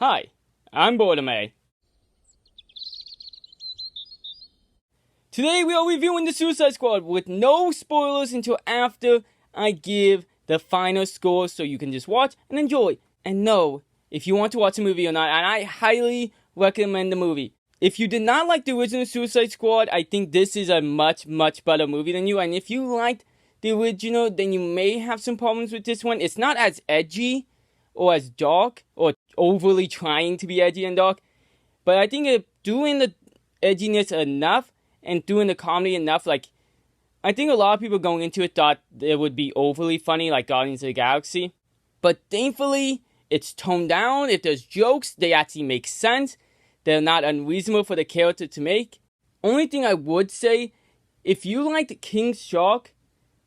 Hi, I'm Birdime. Today we are reviewing the Suicide Squad with no spoilers until after I give the final score, so you can just watch and enjoy and know if you want to watch the movie or not, and I highly recommend the movie. If you did not like the original Suicide Squad, I think this is a much better movie than you, and if you liked the original, then you may have some problems with this one. It's not as edgy or as dark or overly trying to be edgy and dark, but I think if doing the edginess enough and doing the comedy enough, like, I think a lot of people going into it thought it would be overly funny, like Guardians of the Galaxy. But thankfully, it's toned down. If there's jokes, they actually make sense. They're not unreasonable for the character to make. Only thing I would say, if you liked King Shark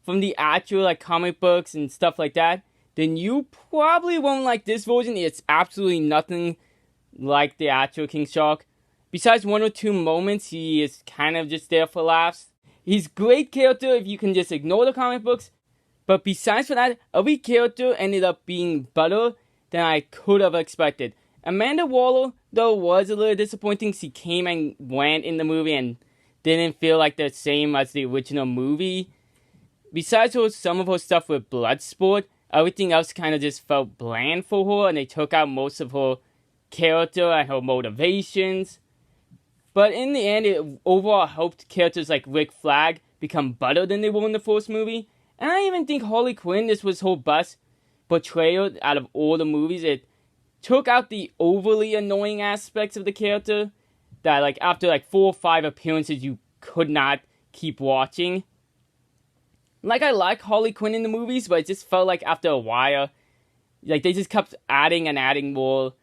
from the actual like comic books and stuff like that, then you probably won't like this version. It's absolutely nothing like the actual King Shark. Besides one or two moments, he is kind of just there for laughs. He's a great character if you can just ignore the comic books. But besides for that, every character ended up being better than I could have expected. Amanda Waller, though, was a little disappointing. She came and went in the movie and didn't feel like the same as the original movie. Besides some of her stuff with Bloodsport, everything else kind of just felt bland for her, and they took out most of her character and her motivations. But in the end, it overall helped characters like Rick Flag become better than they were in the first movie. And I even think Harley Quinn, this was her best portrayal out of all the movies. It took out the overly annoying aspects of the character that, like, after like 4 or 5 appearances, you could not keep watching. Like, I like Harley Quinn in the movies, but it just felt like after a while, like, they just kept adding and adding more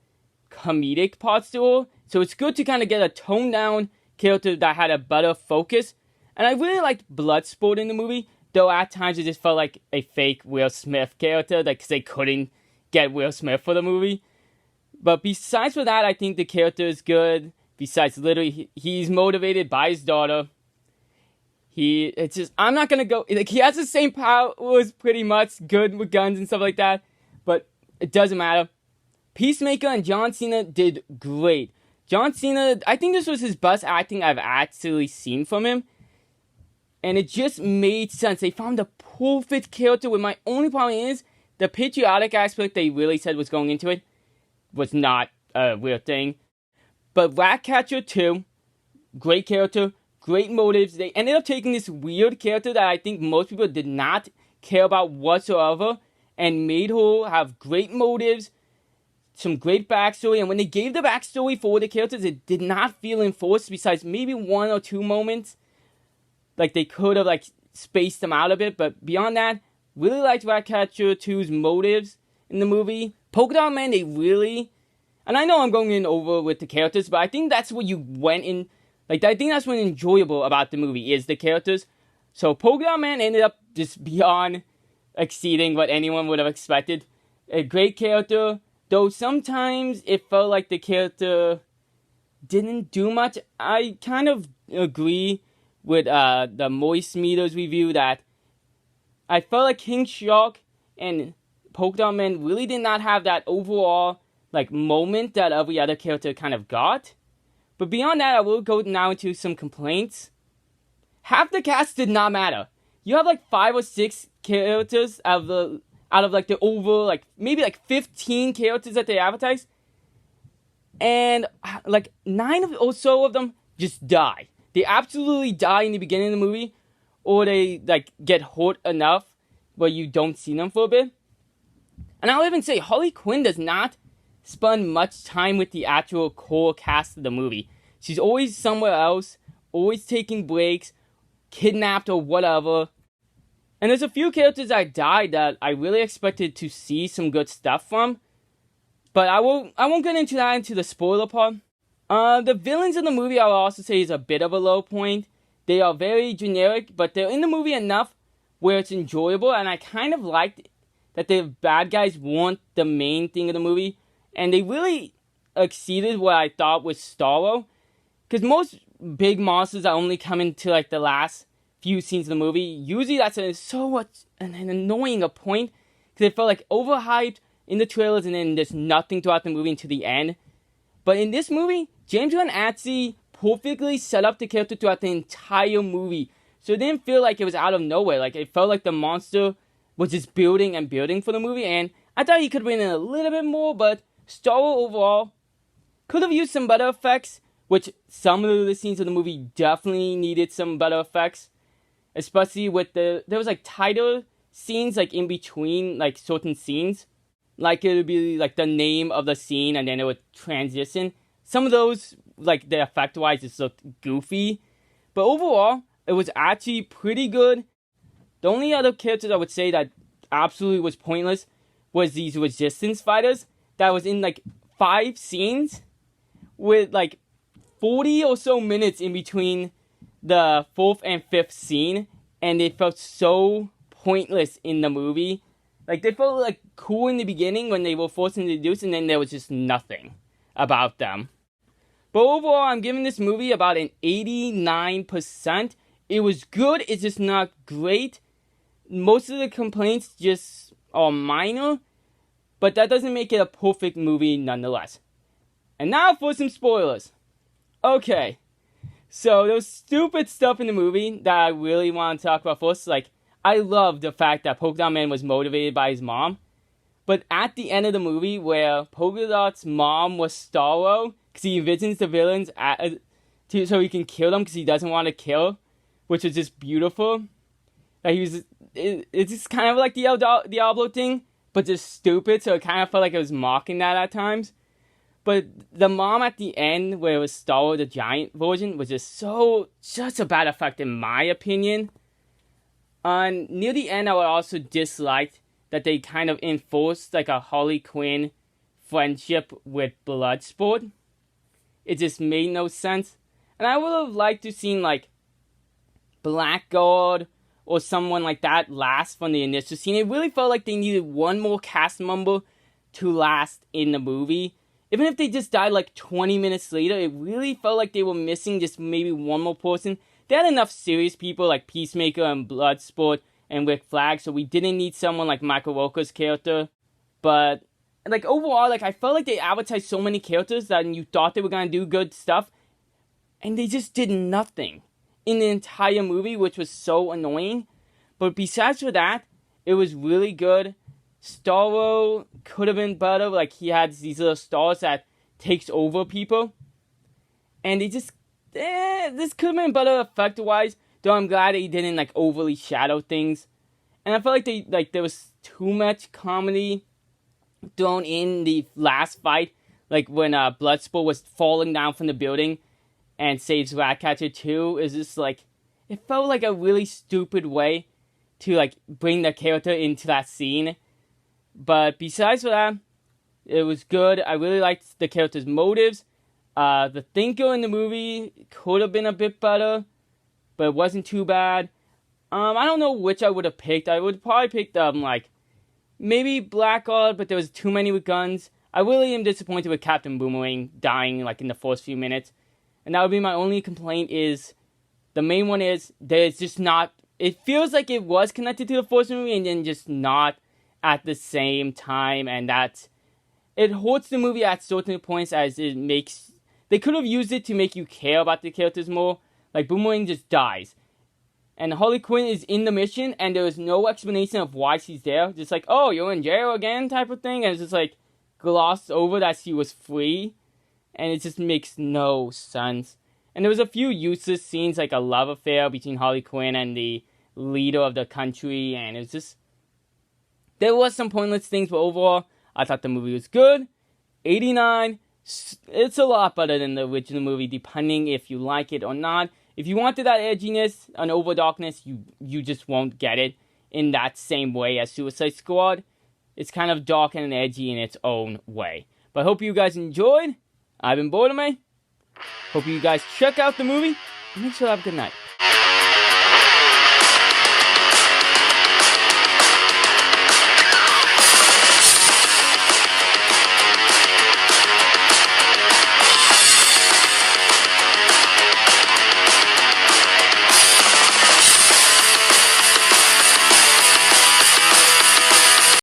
comedic parts to her. So it's good to kind of get a toned down character that had a better focus. And I really liked Bloodsport in the movie, though at times it just felt like a fake Will Smith character, like, because they couldn't get Will Smith for the movie. But besides for that, I think the character is good. Besides, literally, he's motivated by his daughter. I'm not gonna go, like, he has the same powers pretty much, good with guns and stuff like that, but it doesn't matter. Peacemaker and John Cena did great. John Cena, I think this was his best acting I've actually seen from him, and it just made sense. They found the perfect character, with my only problem is, the patriotic aspect they really said was going into it was not a real thing. But Ratcatcher 2, great character, great motives. They ended up taking this weird character that I think most people did not care about whatsoever and made her have great motives, some great backstory. And when they gave the backstory for the characters, it did not feel enforced, besides maybe 1 or 2 moments. Like, they could have, like, spaced them out a bit. But beyond that, really liked Ratcatcher 2's motives in the movie. Polka Dot Man, they really... And I know I'm going in over with the characters, but I think that's what you went in... Like, I think that's what's enjoyable about the movie, is the characters. So, Polka Dot Man ended up just beyond exceeding what anyone would have expected. A great character, though sometimes it felt like the character didn't do much. I kind of agree with the Moist Meters review that I felt like King Shark and Polka Dot Man really did not have that overall, like, moment that every other character kind of got. But beyond that, I will go now into some complaints. Half the cast did not matter. You have like 5 or 6 characters out of like the over, like, maybe like 15 characters that they advertise. And like 9 or so of them just die. They absolutely die in the beginning of the movie, or they like get hurt enough where you don't see them for a bit. And I'll even say Harley Quinn does not spend much time with the actual core cast of the movie. She's always somewhere else, always taking breaks, kidnapped or whatever. And there's a few characters that died that I really expected to see some good stuff from. But I won't get into that into the spoiler part. The villains in the movie, I will also say, is a bit of a low point. They are very generic, but they're in the movie enough where it's enjoyable, and I kind of liked that the bad guys weren't the main thing of the movie. And they really exceeded what I thought was Starro. Because most big monsters that only come into like the last few scenes of the movie, usually that's so much an annoying a point. Because it felt like overhyped, in the trailers, and then there's nothing throughout the movie until the end. But in this movie, James Gunn actually perfectly set up the character throughout the entire movie. So it didn't feel like it was out of nowhere. Like, it felt like the monster was just building and building for the movie. And I thought he could have been in a little bit more, but Star Wars overall could have used some better effects, which some of the scenes of the movie definitely needed some better effects. Especially with there was like tighter scenes like in between like certain scenes. Like it would be like the name of the scene and then it would transition. Some of those, like the effect wise, just looked goofy. But overall, it was actually pretty good. The only other characters I would say that absolutely was pointless was these resistance fighters that was in like 5 scenes with like 40 or so minutes in between the 4th and 5th scene, and they felt so pointless in the movie. Like, they felt like cool in the beginning when they were first introduced, and then there was just nothing about them. But overall, I'm giving this movie about an 89%. It was good, it's just not great. Most of the complaints just are minor, but that doesn't make it a perfect movie nonetheless. And now for some spoilers. Okay, so there was stupid stuff in the movie that I really want to talk about first. Like, I love the fact that Polka Dot Man was motivated by his mom. But at the end of the movie, where Polka Dot's mom was Starro, because he envisions the villains so he can kill them because he doesn't want to kill, which was just beautiful. Like, it's just kind of like the El Diablo thing, but just stupid, so it kind of felt like it was mocking that at times. But the mom at the end, where it was Starro the Giant version, was just a bad effect in my opinion. And near the end, I would also dislike that they kind of enforced like a Harley Quinn friendship with Bloodsport. It just made no sense. And I would have liked to seen like Blackguard or someone like that last from the initial scene. It really felt like they needed one more cast member to last in the movie. Even if they just died like 20 minutes later, it really felt like they were missing just maybe one more person. They had enough serious people like Peacemaker and Bloodsport and Rick Flag, so we didn't need someone like Michael Rooker's character. But like overall, like I felt like they advertised so many characters that you thought they were gonna do good stuff, and they just did nothing in the entire movie, which was so annoying. But besides for that, it was really good. Starro could have been better. Like, he had these little stars that takes over people, and they just this could have been better effect wise. Though I'm glad he didn't like overly shadow things. And I felt like there was too much comedy thrown in the last fight, like when Bloodsport was falling down from the building and saves Ratcatcher 2. Is just like, it felt like a really stupid way to like bring the character into that scene. But besides that, it was good. I really liked the character's motives. The thinker in the movie could have been a bit better, but it wasn't too bad. I don't know which I would have picked. I would probably pick like maybe Blackguard, but there was too many with guns. I really am disappointed with Captain Boomerang dying like in the first few minutes, and that would be my only complaint. Is the main one is that it's just not. It feels like it was connected to the first movie, and then just not at the same time, and it hurts the movie at certain points as it makes. They could have used it to make you care about the characters more. Like, Boomerang just dies. And Harley Quinn is in the mission, and there is no explanation of why she's there. Just like, oh, you're in jail again type of thing. And it's just like, glossed over that she was free. And it just makes no sense. And there was a few useless scenes, like a love affair between Harley Quinn and the leader of the country. And it's just, there was some pointless things, but overall, I thought the movie was good. 89. It's a lot better than the original movie, depending if you like it or not. If you wanted that edginess and overdarkness, you just won't get it in that same way as Suicide Squad. It's kind of dark and edgy in its own way. But I hope you guys enjoyed. I've been Birdime. Hope you guys check out the movie. And make sure to have a good night.